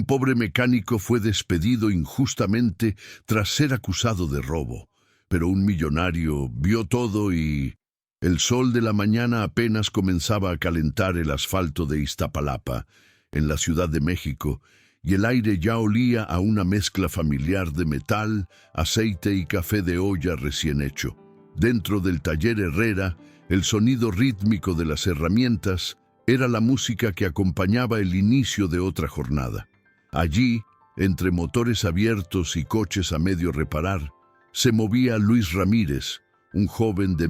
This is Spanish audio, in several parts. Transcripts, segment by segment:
pobre mecánico fue despedido injustamente tras ser acusado de robo, pero un millonario vio todo y... El sol de la mañana apenas comenzaba a calentar el asfalto de Iztapalapa, en la Ciudad de México, y el aire ya olía a una mezcla familiar de metal, aceite y café de olla recién hecho. Dentro del taller Herrera, el sonido rítmico de las herramientas era la música que acompañaba el inicio de otra jornada. Allí, entre motores abiertos y coches a medio reparar, se movía Luis Ramírez, un joven de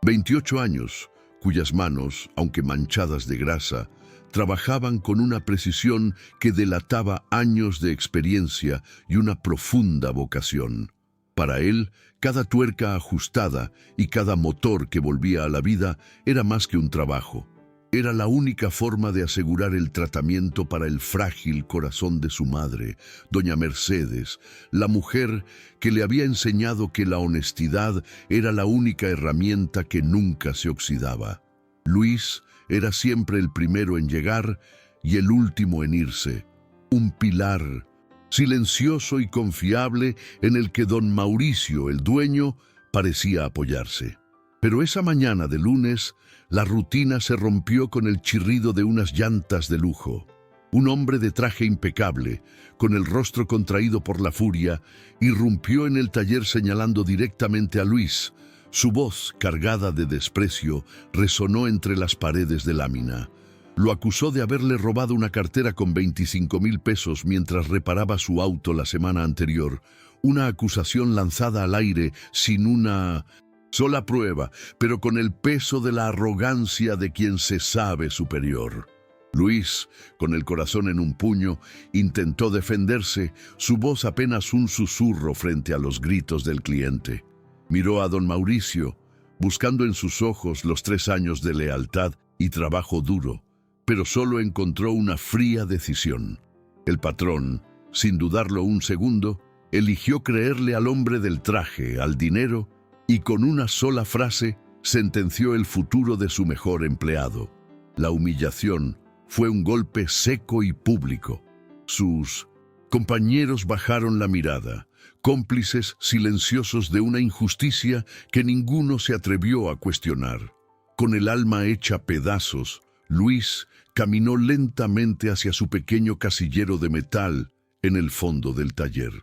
28 años, cuyas manos, aunque manchadas de grasa, trabajaban con una precisión que delataba años de experiencia y una profunda vocación. Para él, cada tuerca ajustada y cada motor que volvía a la vida era más que un trabajo. Era la única forma de asegurar el tratamiento para el frágil corazón de su madre, doña Mercedes, la mujer que le había enseñado que la honestidad era la única herramienta que nunca se oxidaba. Luis era siempre el primero en llegar y el último en irse, un pilar silencioso y confiable en el que don Mauricio, el dueño, parecía apoyarse. Pero esa mañana de lunes, la rutina se rompió con el chirrido de unas llantas de lujo. Un hombre de traje impecable, con el rostro contraído por la furia, irrumpió en el taller señalando directamente a Luis. Su voz, cargada de desprecio, resonó entre las paredes de lámina. Lo acusó de haberle robado una cartera con 25,000 pesos mientras reparaba su auto la semana anterior. Una acusación lanzada al aire sin una sola prueba, pero con el peso de la arrogancia de quien se sabe superior. Luis, con el corazón en un puño, intentó defenderse, su voz apenas un susurro frente a los gritos del cliente. Miró a don Mauricio, buscando en sus ojos los 3 años de lealtad y trabajo duro, pero solo encontró una fría decisión. El patrón, sin dudarlo un segundo, eligió creerle al hombre del traje, al dinero, y con una sola frase sentenció el futuro de su mejor empleado. La humillación fue un golpe seco y público. Sus compañeros bajaron la mirada, cómplices silenciosos de una injusticia que ninguno se atrevió a cuestionar. Con el alma hecha pedazos, Luis caminó lentamente hacia su pequeño casillero de metal en el fondo del taller.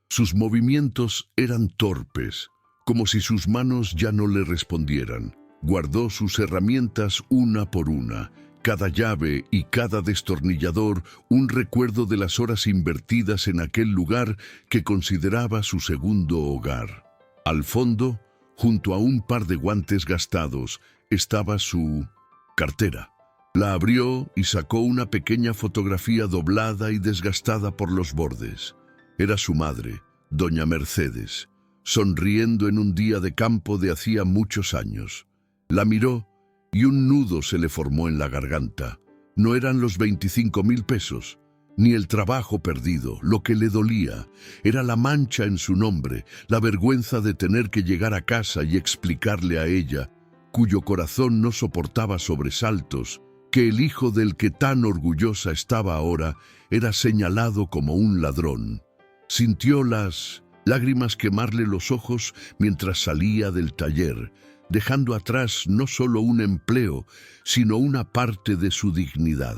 Sus movimientos eran torpes, como si sus manos ya no le respondieran. Guardó sus herramientas una por una, cada llave y cada destornillador un recuerdo de las horas invertidas en aquel lugar que consideraba su segundo hogar. Al fondo, junto a un par de guantes gastados, estaba su cartera. La abrió y sacó una pequeña fotografía doblada y desgastada por los bordes. Era su madre, doña Mercedes, sonriendo en un día de campo de hacía muchos años. La miró y un nudo se le formó en la garganta. No eran los 25,000 pesos, ni el trabajo perdido. Lo que le dolía era la mancha en su nombre, la vergüenza de tener que llegar a casa y explicarle a ella, cuyo corazón no soportaba sobresaltos, que el hijo del que tan orgullosa estaba ahora era señalado como un ladrón. Sintió las lágrimas quemarle los ojos mientras salía del taller, dejando atrás no solo un empleo, sino una parte de su dignidad.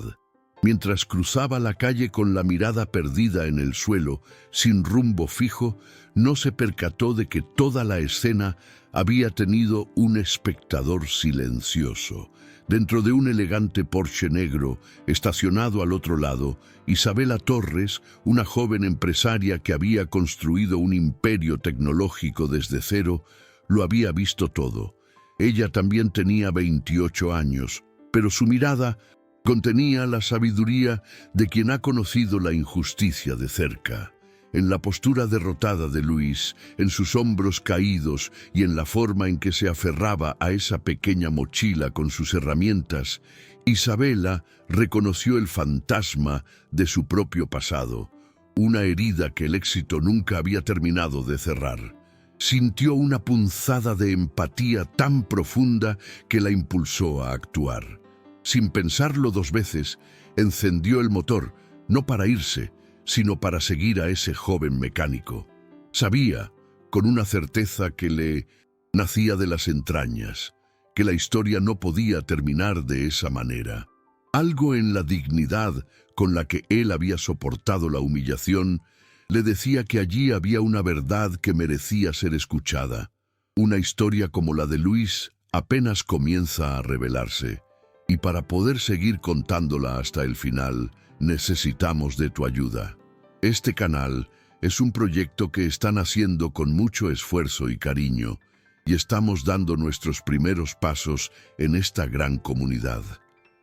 Mientras cruzaba la calle con la mirada perdida en el suelo, sin rumbo fijo, no se percató de que toda la escena había tenido un espectador silencioso. Dentro de un elegante Porsche negro, estacionado al otro lado, Isabela Torres, una joven empresaria que había construido un imperio tecnológico desde cero, lo había visto todo. Ella también tenía 28 años, pero su mirada contenía la sabiduría de quien ha conocido la injusticia de cerca. En la postura derrotada de Luis, en sus hombros caídos y en la forma en que se aferraba a esa pequeña mochila con sus herramientas, Isabela reconoció el fantasma de su propio pasado, una herida que el éxito nunca había terminado de cerrar. Sintió una punzada de empatía tan profunda que la impulsó a actuar. Sin pensarlo 2 veces, encendió el motor, no para irse, sino para seguir a ese joven mecánico. Sabía, con una certeza que le nacía de las entrañas, que la historia no podía terminar de esa manera. Algo en la dignidad con la que él había soportado la humillación le decía que allí había una verdad que merecía ser escuchada. Una historia como la de Luis apenas comienza a revelarse, y para poder seguir contándola hasta el final, necesitamos de tu ayuda. Este canal es un proyecto que están haciendo con mucho esfuerzo y cariño, y estamos dando nuestros primeros pasos en esta gran comunidad.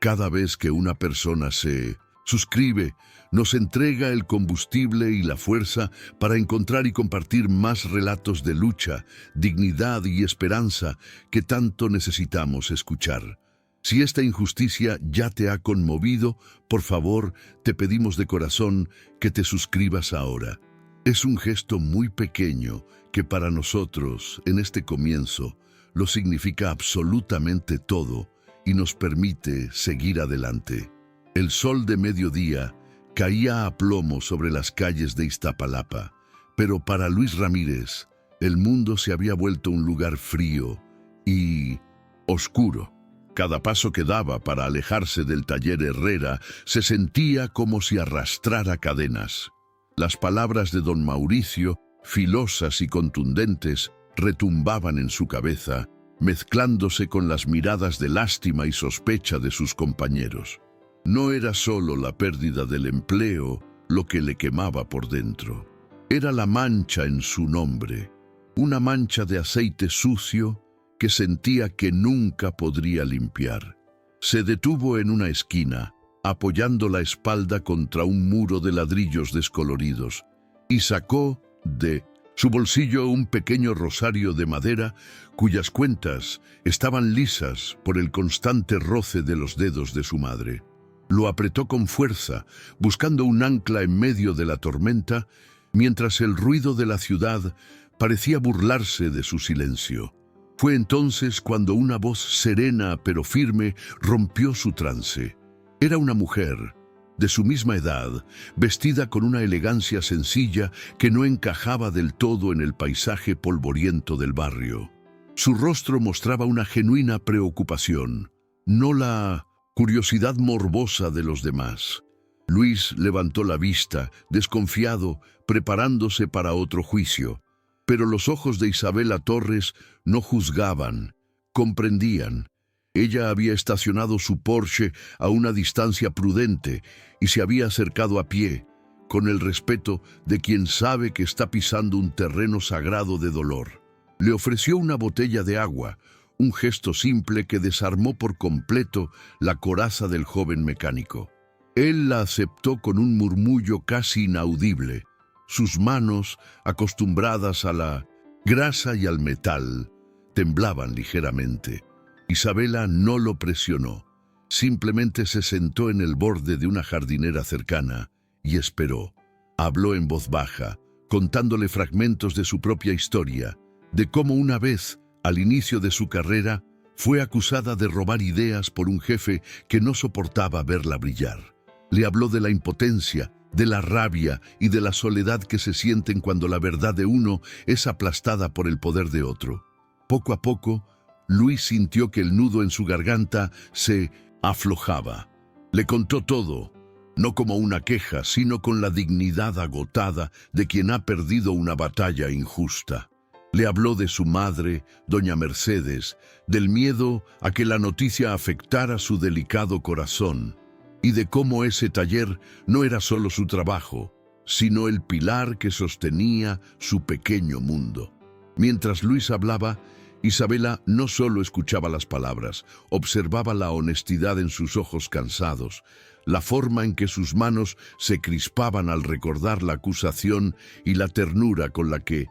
Cada vez que una persona se suscribe, nos entrega el combustible y la fuerza para encontrar y compartir más relatos de lucha, dignidad y esperanza que tanto necesitamos escuchar. Si esta injusticia ya te ha conmovido, por favor, te pedimos de corazón que te suscribas ahora. Es un gesto muy pequeño que para nosotros, en este comienzo, lo significa absolutamente todo y nos permite seguir adelante. El sol de mediodía caía a plomo sobre las calles de Iztapalapa, pero para Luis Ramírez, el mundo se había vuelto un lugar frío y oscuro. Cada paso que daba para alejarse del taller Herrera se sentía como si arrastrara cadenas. Las palabras de don Mauricio, filosas y contundentes, retumbaban en su cabeza, mezclándose con las miradas de lástima y sospecha de sus compañeros. No era solo la pérdida del empleo lo que le quemaba por dentro. Era la mancha en su nombre, una mancha de aceite sucio que sentía que nunca podría limpiar. Se detuvo en una esquina, apoyando la espalda contra un muro de ladrillos descoloridos, y sacó de su bolsillo un pequeño rosario de madera cuyas cuentas estaban lisas por el constante roce de los dedos de su madre. Lo apretó con fuerza, buscando un ancla en medio de la tormenta, mientras el ruido de la ciudad parecía burlarse de su silencio. Fue entonces cuando una voz serena pero firme rompió su trance. Era una mujer, de su misma edad, vestida con una elegancia sencilla que no encajaba del todo en el paisaje polvoriento del barrio. Su rostro mostraba una genuina preocupación, no la curiosidad morbosa de los demás. Luis levantó la vista, desconfiado, preparándose para otro juicio. Pero los ojos de Isabela Torres no juzgaban, comprendían. Ella había estacionado su Porsche a una distancia prudente y se había acercado a pie, con el respeto de quien sabe que está pisando un terreno sagrado de dolor. Le ofreció una botella de agua, un gesto simple que desarmó por completo la coraza del joven mecánico. Él la aceptó con un murmullo casi inaudible. Sus manos, acostumbradas a la grasa y al metal, temblaban ligeramente. Isabela no lo presionó. Simplemente se sentó en el borde de una jardinera cercana y esperó. Habló en voz baja, contándole fragmentos de su propia historia, de cómo una vez, al inicio de su carrera, fue acusada de robar ideas por un jefe que no soportaba verla brillar. Le habló de la impotencia, de la rabia y de la soledad que se sienten cuando la verdad de uno es aplastada por el poder de otro. Poco a poco, Luis sintió que el nudo en su garganta se aflojaba. Le contó todo, no como una queja, sino con la dignidad agotada de quien ha perdido una batalla injusta. Le habló de su madre, doña Mercedes, del miedo a que la noticia afectara su delicado corazón, y de cómo ese taller no era solo su trabajo, sino el pilar que sostenía su pequeño mundo. Mientras Luis hablaba, Isabela no solo escuchaba las palabras, observaba la honestidad en sus ojos cansados, la forma en que sus manos se crispaban al recordar la acusación y la ternura con la que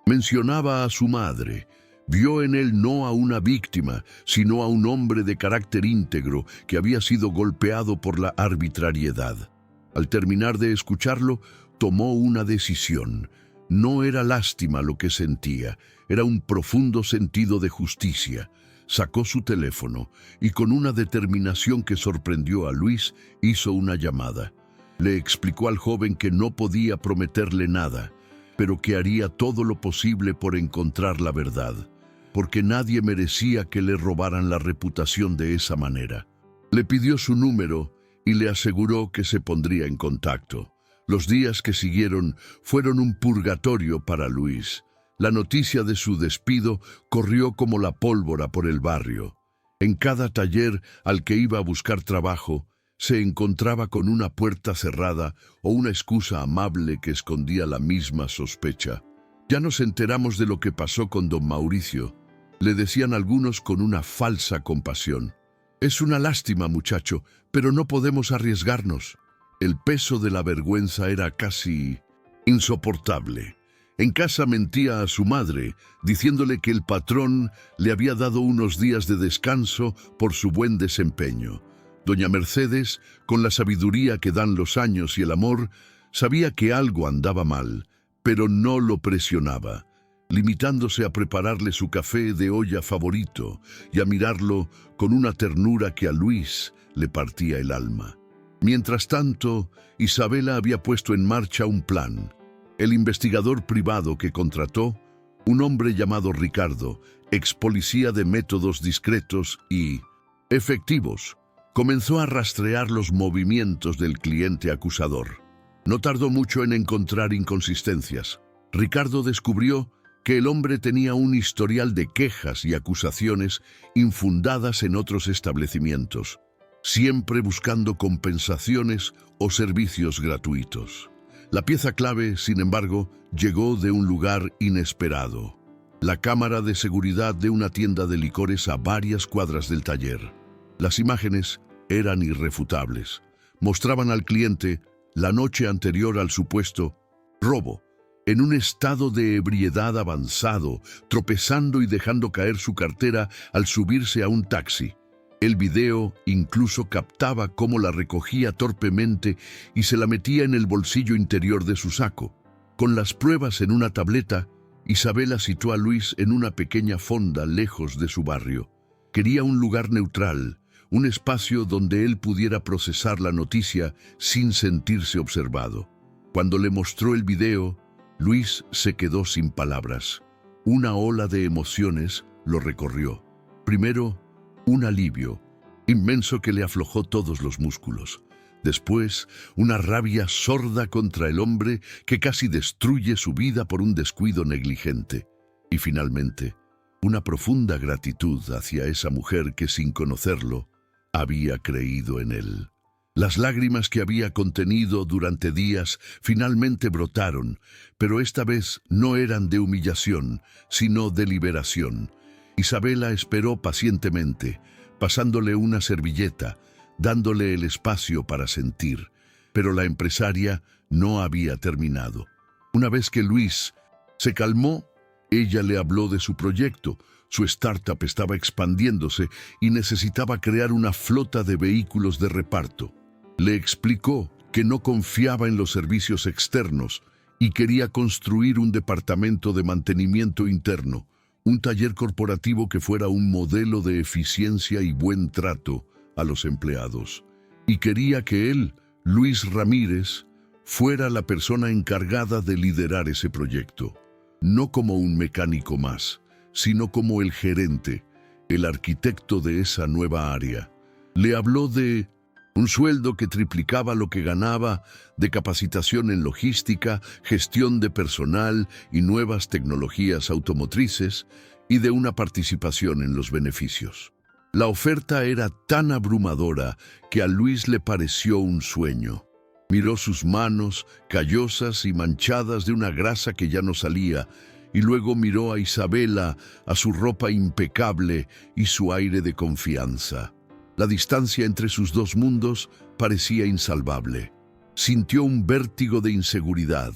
mencionaba a su madre. Vio en él no a una víctima, sino a un hombre de carácter íntegro que había sido golpeado por la arbitrariedad. Al terminar de escucharlo, tomó una decisión. No era lástima lo que sentía, era un profundo sentido de justicia. Sacó su teléfono y con una determinación que sorprendió a Luis, hizo una llamada. Le explicó al joven que no podía prometerle nada, pero que haría todo lo posible por encontrar la verdad, porque nadie merecía que le robaran la reputación de esa manera. Le pidió su número y le aseguró que se pondría en contacto. Los días que siguieron fueron un purgatorio para Luis. La noticia de su despido corrió como la pólvora por el barrio. En cada taller al que iba a buscar trabajo, se encontraba con una puerta cerrada o una excusa amable que escondía la misma sospecha. Ya nos enteramos de lo que pasó con don Mauricio, le decían algunos con una falsa compasión. Es una lástima, muchacho, pero no podemos arriesgarnos. El peso de la vergüenza era casi insoportable. En casa mentía a su madre, diciéndole que el patrón le había dado unos días de descanso por su buen desempeño. Doña Mercedes, con la sabiduría que dan los años y el amor, sabía que algo andaba mal, pero no lo presionaba, limitándose a prepararle su café de olla favorito y a mirarlo con una ternura que a Luis le partía el alma. Mientras tanto, Isabela había puesto en marcha un plan. El investigador privado que contrató, un hombre llamado Ricardo, ex policía de métodos discretos y efectivos, comenzó a rastrear los movimientos del cliente acusador. No tardó mucho en encontrar inconsistencias. Ricardo descubrió que el hombre tenía un historial de quejas y acusaciones infundadas en otros establecimientos, siempre buscando compensaciones o servicios gratuitos. La pieza clave, sin embargo, llegó de un lugar inesperado: la cámara de seguridad de una tienda de licores a varias cuadras del taller. Las imágenes eran irrefutables. Mostraban al cliente, la noche anterior al supuesto robo, en un estado de ebriedad avanzado, tropezando y dejando caer su cartera al subirse a un taxi. El video incluso captaba cómo la recogía torpemente y se la metía en el bolsillo interior de su saco. Con las pruebas en una tableta, Isabela situó a Luis en una pequeña fonda lejos de su barrio. Quería un lugar neutral, un espacio donde él pudiera procesar la noticia sin sentirse observado. Cuando le mostró el video, Luis se quedó sin palabras. Una ola de emociones lo recorrió. Primero, un alivio inmenso que le aflojó todos los músculos. Después, una rabia sorda contra el hombre que casi destruye su vida por un descuido negligente. Y finalmente, una profunda gratitud hacia esa mujer que, sin conocerlo, había creído en él. Las lágrimas que había contenido durante días finalmente brotaron, pero esta vez no eran de humillación, sino de liberación. Isabela esperó pacientemente, pasándole una servilleta, dándole el espacio para sentir, pero la empresaria no había terminado. Una vez que Luis se calmó, ella le habló de su proyecto. Su startup estaba expandiéndose y necesitaba crear una flota de vehículos de reparto. Le explicó que no confiaba en los servicios externos y quería construir un departamento de mantenimiento interno, un taller corporativo que fuera un modelo de eficiencia y buen trato a los empleados. Y quería que él, Luis Ramírez, fuera la persona encargada de liderar ese proyecto, no como un mecánico más, sino como el gerente, el arquitecto de esa nueva área. Le habló de un sueldo que triplicaba lo que ganaba, de capacitación en logística, gestión de personal y nuevas tecnologías automotrices, y de una participación en los beneficios. La oferta era tan abrumadora que a Luis le pareció un sueño. Miró sus manos, callosas y manchadas de una grasa que ya no salía, y luego miró a Isabela, a su ropa impecable y su aire de confianza. La distancia entre sus dos mundos parecía insalvable. Sintió un vértigo de inseguridad,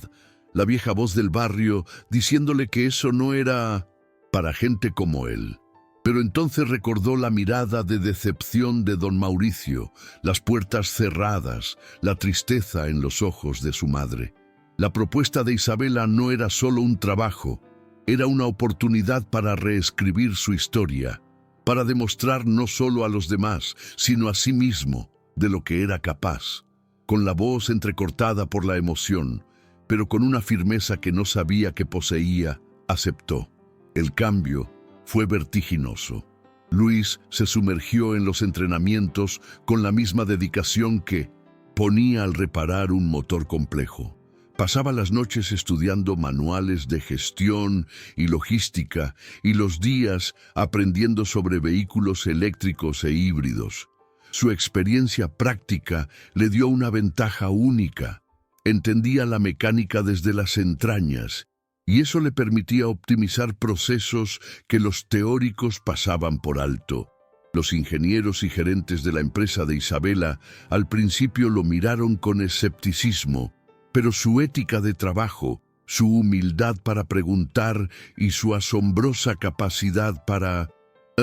la vieja voz del barrio diciéndole que eso no era para gente como él. Pero entonces recordó la mirada de decepción de don Mauricio, las puertas cerradas, la tristeza en los ojos de su madre. La propuesta de Isabela no era solo un trabajo, era una oportunidad para reescribir su historia, para demostrar no solo a los demás, sino a sí mismo de lo que era capaz. con la voz entrecortada por la emoción, pero con una firmeza que no sabía que poseía, aceptó. El cambio fue vertiginoso. Luis se sumergió en los entrenamientos con la misma dedicación que ponía al reparar un motor complejo. Pasaba las noches estudiando manuales de gestión y logística y los días aprendiendo sobre vehículos eléctricos e híbridos. Su experiencia práctica le dio una ventaja única. Entendía la mecánica desde las entrañas y eso le permitía optimizar procesos que los teóricos pasaban por alto. Los ingenieros y gerentes de la empresa de Isabela al principio lo miraron con escepticismo, pero su ética de trabajo, su humildad para preguntar y su asombrosa capacidad para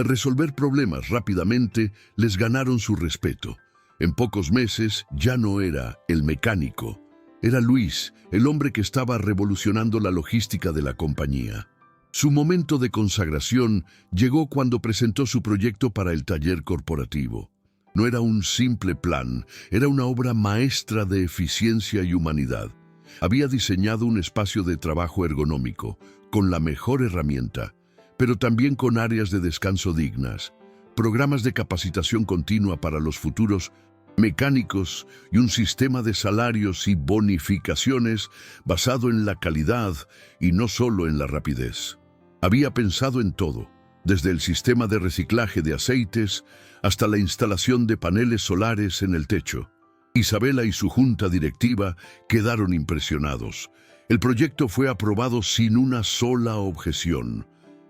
resolver problemas rápidamente les ganaron su respeto. En pocos meses ya no era el mecánico, era Luis, el hombre que estaba revolucionando la logística de la compañía. Su momento de consagración llegó cuando presentó su proyecto para el taller corporativo. No era un simple plan, era una obra maestra de eficiencia y humanidad. Había diseñado un espacio de trabajo ergonómico, con la mejor herramienta, pero también con áreas de descanso dignas, programas de capacitación continua para los futuros mecánicos y un sistema de salarios y bonificaciones basado en la calidad y no solo en la rapidez. Había pensado en todo, desde el sistema de reciclaje de aceites hasta la instalación de paneles solares en el techo. Isabela y su junta directiva quedaron impresionados. El proyecto fue aprobado sin una sola objeción.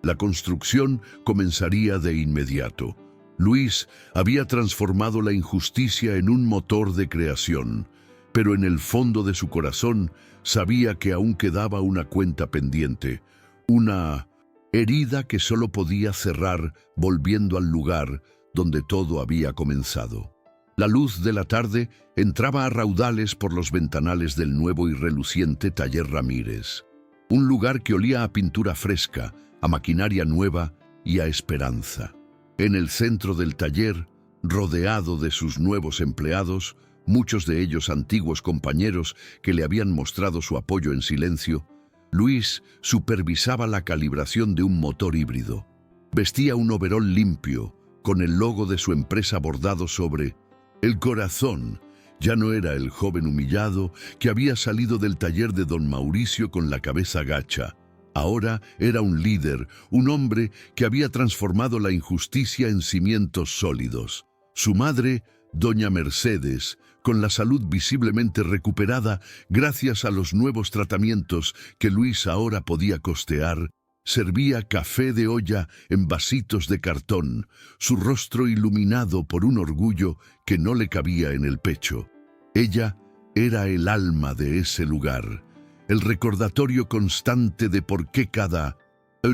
La construcción comenzaría de inmediato. Luis había transformado la injusticia en un motor de creación, pero en el fondo de su corazón sabía que aún quedaba una cuenta pendiente, una herida que solo podía cerrar volviendo al lugar donde todo había comenzado. La luz de la tarde entraba a raudales por los ventanales del nuevo y reluciente Taller Ramírez, un lugar que olía a pintura fresca, a maquinaria nueva y a esperanza. En el centro del taller, rodeado de sus nuevos empleados, muchos de ellos antiguos compañeros que le habían mostrado su apoyo en silencio, Luis supervisaba la calibración de un motor híbrido. Vestía un overol limpio, con el logo de su empresa bordado sobre el corazón. Ya no era el joven humillado que había salido del taller de don Mauricio con la cabeza gacha. Ahora era un líder, un hombre que había transformado la injusticia en cimientos sólidos. Su madre, doña Mercedes, con la salud visiblemente recuperada gracias a los nuevos tratamientos que Luis ahora podía costear, servía café de olla en vasitos de cartón, su rostro iluminado por un orgullo que no le cabía en el pecho. Ella era el alma de ese lugar, el recordatorio constante de por qué cada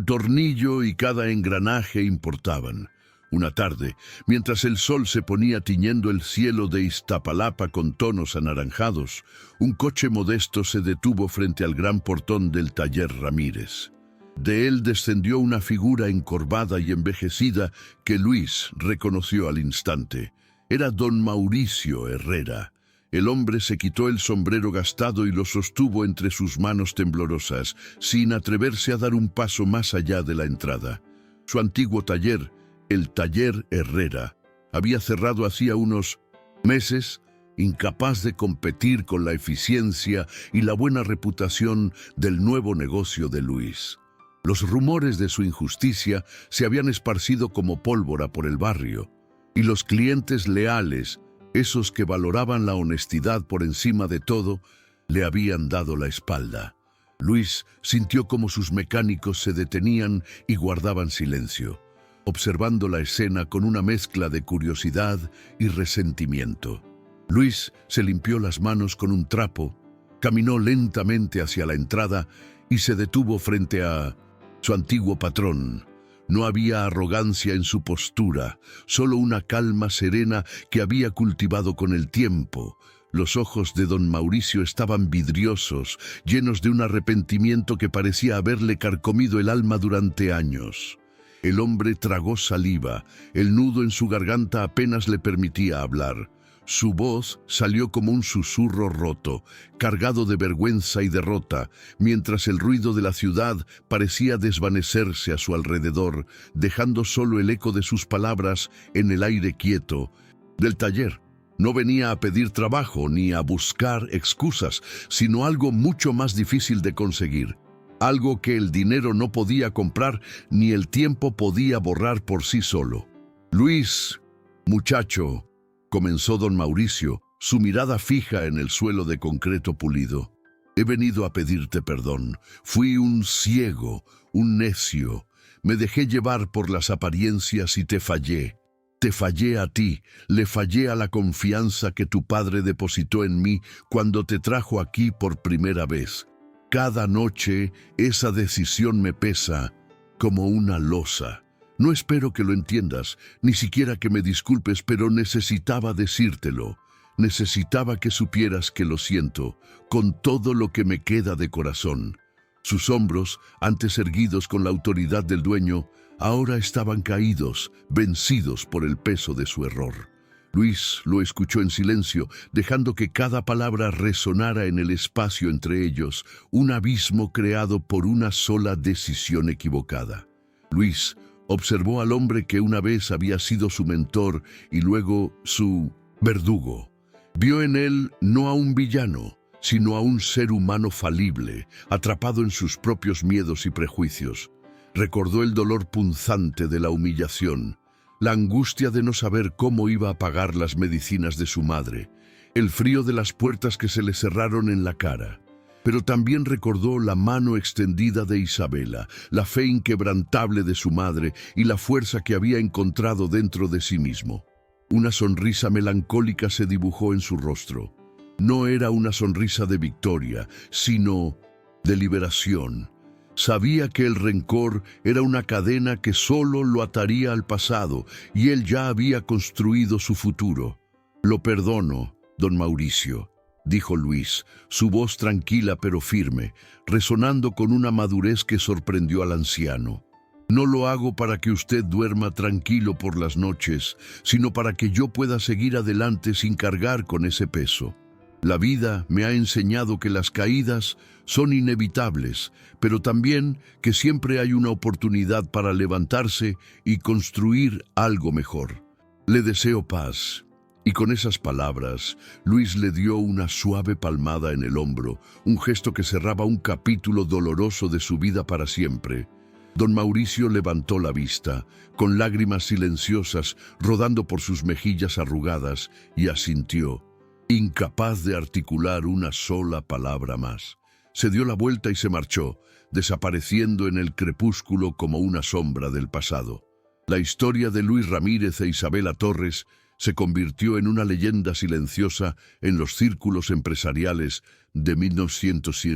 tornillo y cada engranaje importaban. Una tarde, mientras el sol se ponía tiñendo el cielo de Iztapalapa con tonos anaranjados, un coche modesto se detuvo frente al gran portón del Taller Ramírez. De él descendió una figura encorvada y envejecida que Luis reconoció al instante. Era don Mauricio Herrera. El hombre se quitó el sombrero gastado y lo sostuvo entre sus manos temblorosas, sin atreverse a dar un paso más allá de la entrada. Su antiguo taller, el Taller Herrera, había cerrado hacía unos meses, incapaz de competir con la eficiencia y la buena reputación del nuevo negocio de Luis. Los rumores de su injusticia se habían esparcido como pólvora por el barrio, y los clientes leales, esos que valoraban la honestidad por encima de todo, le habían dado la espalda. Luis sintió como sus mecánicos se detenían y guardaban silencio, observando la escena con una mezcla de curiosidad y resentimiento. Luis se limpió las manos con un trapo, caminó lentamente hacia la entrada y se detuvo frente a su antiguo patrón. No había arrogancia en su postura, solo una calma serena que había cultivado con el tiempo. Los ojos de don Mauricio estaban vidriosos, llenos de un arrepentimiento que parecía haberle carcomido el alma durante años. El hombre tragó saliva, el nudo en su garganta apenas le permitía hablar. Su voz salió como un susurro roto, cargado de vergüenza y derrota, mientras el ruido de la ciudad parecía desvanecerse a su alrededor, dejando solo el eco de sus palabras en el aire quieto. Del taller no venía a pedir trabajo ni a buscar excusas, sino algo mucho más difícil de conseguir. Algo que el dinero no podía comprar ni el tiempo podía borrar por sí solo. «Luis, muchacho», comenzó don Mauricio, su mirada fija en el suelo de concreto pulido. «He venido a pedirte perdón. Fui un ciego, un necio. Me dejé llevar por las apariencias y te fallé. Te fallé a ti, le fallé a la confianza que tu padre depositó en mí cuando te trajo aquí por primera vez. Cada noche esa decisión me pesa como una losa. No espero que lo entiendas, ni siquiera que me disculpes, pero necesitaba decírtelo. Necesitaba que supieras que lo siento, con todo lo que me queda de corazón». Sus hombros, antes erguidos con la autoridad del dueño, ahora estaban caídos, vencidos por el peso de su error. Luis lo escuchó en silencio, dejando que cada palabra resonara en el espacio entre ellos, un abismo creado por una sola decisión equivocada. Luis observó al hombre que una vez había sido su mentor y luego su verdugo. Vio en él no a un villano, sino a un ser humano falible, atrapado en sus propios miedos y prejuicios. Recordó el dolor punzante de la humillación, la angustia de no saber cómo iba a pagar las medicinas de su madre, el frío de las puertas que se le cerraron en la cara. Pero también recordó la mano extendida de Isabela, la fe inquebrantable de su madre y la fuerza que había encontrado dentro de sí mismo. Una sonrisa melancólica se dibujó en su rostro. No era una sonrisa de victoria, sino de liberación. Sabía que el rencor era una cadena que solo lo ataría al pasado y él ya había construido su futuro. «Lo perdono, don Mauricio», dijo Luis, su voz tranquila pero firme, resonando con una madurez que sorprendió al anciano. «No lo hago para que usted duerma tranquilo por las noches, sino para que yo pueda seguir adelante sin cargar con ese peso. La vida me ha enseñado que las caídas son inevitables, pero también que siempre hay una oportunidad para levantarse y construir algo mejor. Le deseo paz». Y con esas palabras, Luis le dio una suave palmada en el hombro, un gesto que cerraba un capítulo doloroso de su vida para siempre. Don Mauricio levantó la vista, con lágrimas silenciosas rodando por sus mejillas arrugadas, y asintió, incapaz de articular una sola palabra más. Se dio la vuelta y se marchó, desapareciendo en el crepúsculo como una sombra del pasado. La historia de Luis Ramírez e Isabela Torres se convirtió en una leyenda silenciosa en los círculos empresariales de 1900.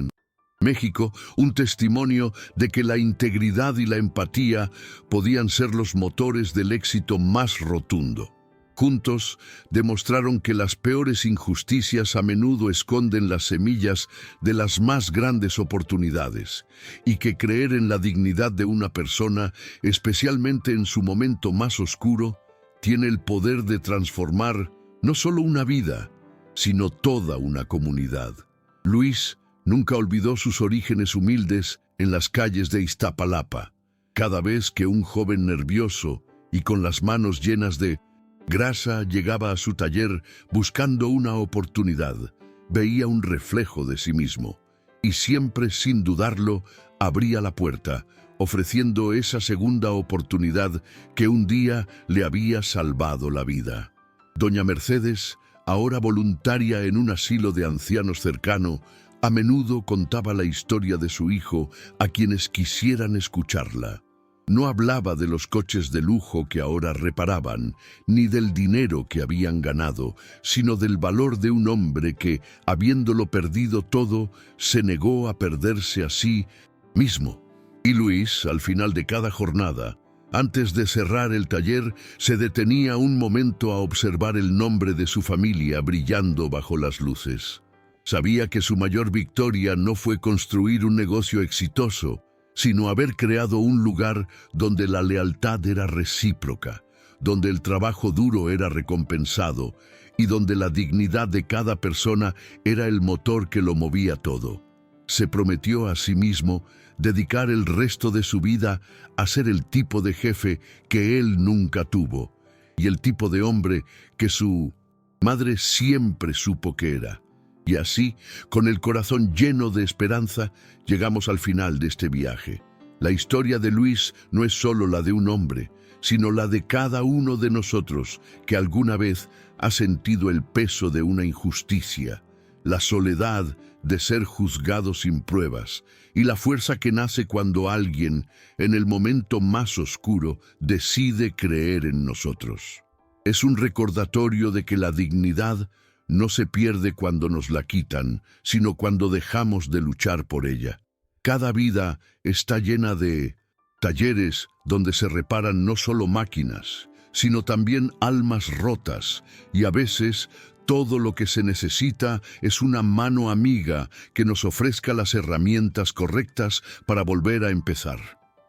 México, un testimonio de que la integridad y la empatía podían ser los motores del éxito más rotundo. Juntos, demostraron que las peores injusticias a menudo esconden las semillas de las más grandes oportunidades, y que creer en la dignidad de una persona, especialmente en su momento más oscuro, tiene el poder de transformar no solo una vida, sino toda una comunidad. Luis nunca olvidó sus orígenes humildes en las calles de Iztapalapa. Cada vez que un joven nervioso y con las manos llenas de grasa llegaba a su taller buscando una oportunidad, veía un reflejo de sí mismo y siempre, sin dudarlo, abría la puerta, ofreciendo esa segunda oportunidad que un día le había salvado la vida. Doña Mercedes, ahora voluntaria en un asilo de ancianos cercano, a menudo contaba la historia de su hijo a quienes quisieran escucharla. No hablaba de los coches de lujo que ahora reparaban, ni del dinero que habían ganado, sino del valor de un hombre que, habiéndolo perdido todo, se negó a perderse a sí mismo. Y Luis, al final de cada jornada, antes de cerrar el taller, se detenía un momento a observar el nombre de su familia brillando bajo las luces. Sabía que su mayor victoria no fue construir un negocio exitoso, sino haber creado un lugar donde la lealtad era recíproca, donde el trabajo duro era recompensado y donde la dignidad de cada persona era el motor que lo movía todo. Se prometió a sí mismo dedicar el resto de su vida a ser el tipo de jefe que él nunca tuvo y el tipo de hombre que su madre siempre supo que era. Y así, con el corazón lleno de esperanza, llegamos al final de este viaje. La historia de Luis no es solo la de un hombre, sino la de cada uno de nosotros que alguna vez ha sentido el peso de una injusticia, la soledad de ser juzgado sin pruebas y la fuerza que nace cuando alguien, en el momento más oscuro, decide creer en nosotros. Es un recordatorio de que la dignidad no se pierde cuando nos la quitan, sino cuando dejamos de luchar por ella. Cada vida está llena de talleres donde se reparan no solo máquinas, sino también almas rotas, y a veces todo lo que se necesita es una mano amiga que nos ofrezca las herramientas correctas para volver a empezar.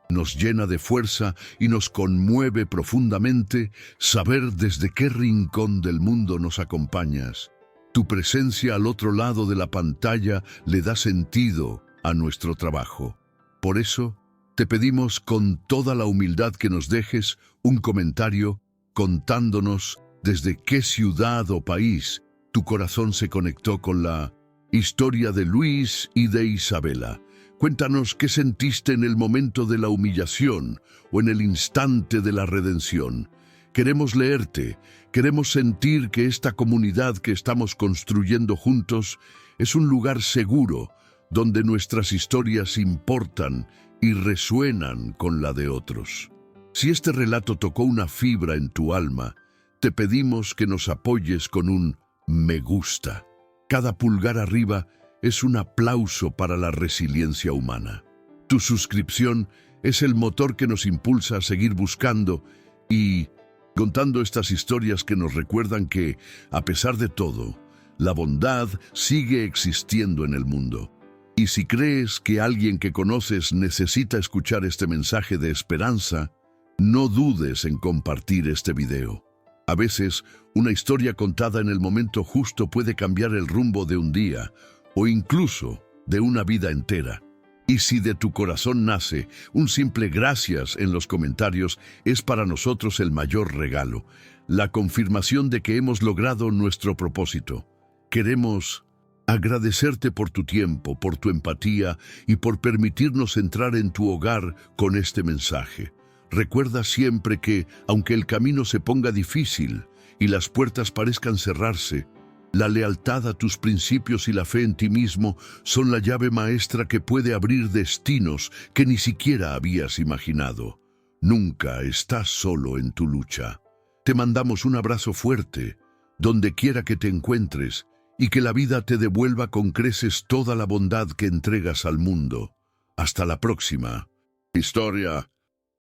Nos llena de fuerza y nos conmueve profundamente saber desde qué rincón del mundo nos acompañas. Tu presencia al otro lado de la pantalla le da sentido a nuestro trabajo. Por eso, te pedimos con toda la humildad que nos dejes un comentario contándonos desde qué ciudad o país tu corazón se conectó con la historia de Luis y de Isabela. Cuéntanos qué sentiste en el momento de la humillación o en el instante de la redención. Queremos leerte, queremos sentir que esta comunidad que estamos construyendo juntos es un lugar seguro donde nuestras historias importan y resuenan con la de otros. Si este relato tocó una fibra en tu alma, te pedimos que nos apoyes con un me gusta. Cada pulgar arriba es un aplauso para la resiliencia humana. Tu suscripción es el motor que nos impulsa a seguir buscando y contando estas historias que nos recuerdan que, a pesar de todo, la bondad sigue existiendo en el mundo. Y si crees que alguien que conoces necesita escuchar este mensaje de esperanza, no dudes en compartir este video. A veces, una historia contada en el momento justo puede cambiar el rumbo de un día o incluso de una vida entera. Y si de tu corazón nace un simple gracias en los comentarios, es para nosotros el mayor regalo, la confirmación de que hemos logrado nuestro propósito. Queremos agradecerte por tu tiempo, por tu empatía y por permitirnos entrar en tu hogar con este mensaje. Recuerda siempre que, aunque el camino se ponga difícil y las puertas parezcan cerrarse, la lealtad a tus principios y la fe en ti mismo son la llave maestra que puede abrir destinos que ni siquiera habías imaginado. Nunca estás solo en tu lucha. Te mandamos un abrazo fuerte, donde quiera que te encuentres, y que la vida te devuelva con creces toda la bondad que entregas al mundo. Hasta la próxima historia.